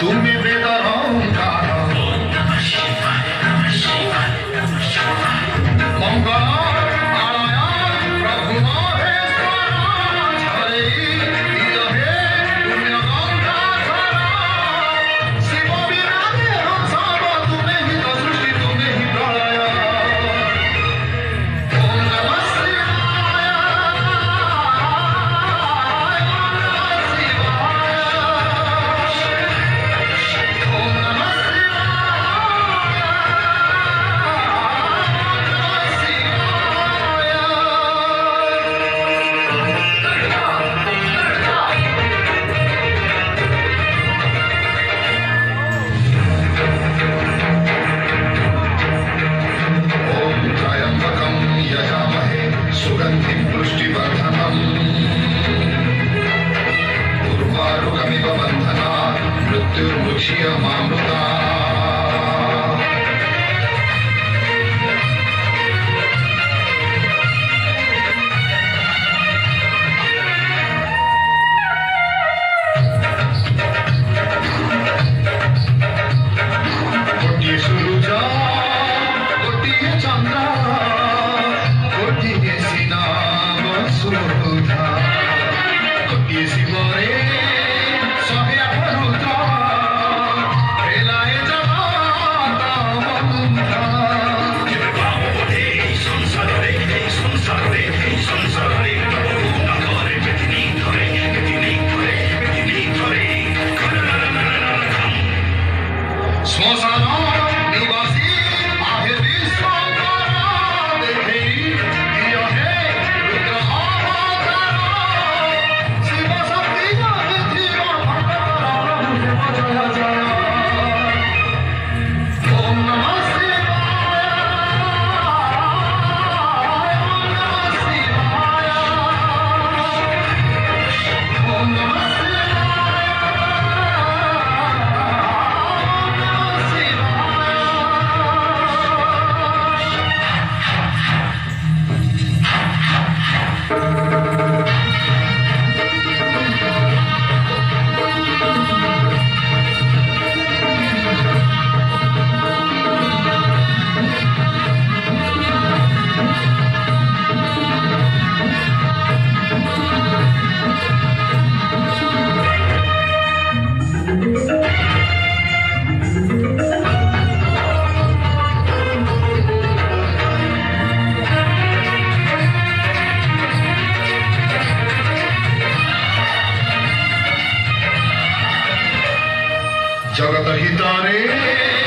তুমি বেদরঙ্কার মঙ্গল আলয়ান প্রভু মহেশ্বর ঝরে বিরহে পুণ্যগঙ্গা ঝরা শিব বিরাজে সব তুমি হি তো সৃষ্টি তুমি হি প্রলয় ওম নমঃ শিবায় ওম নমঃ ॐ त्र्यम्बकं यजामहे सुगन्धिं पुष्टिवर्धनम् उर्वारुकमिव बन्धनात् मृत्युर्मुच्यमामृतात् गोटिए सूरज गोटिए चंद्र गोटिए सिनाम सुधा गोटिए शिवरे शहे आठ रुद्र हेलाए जगत बन्धा শ্মশান নিবাসী আহে বিশ্বকর দেখেই প্রিয় হে রুদ্র অবতার শিব শক্তি জাগে জীব ভক্তর প্রভু দেব জয় জয় ওম নমঃ শিবায় ওম নমঃ শিবায় ওম নমঃ जगत हितारे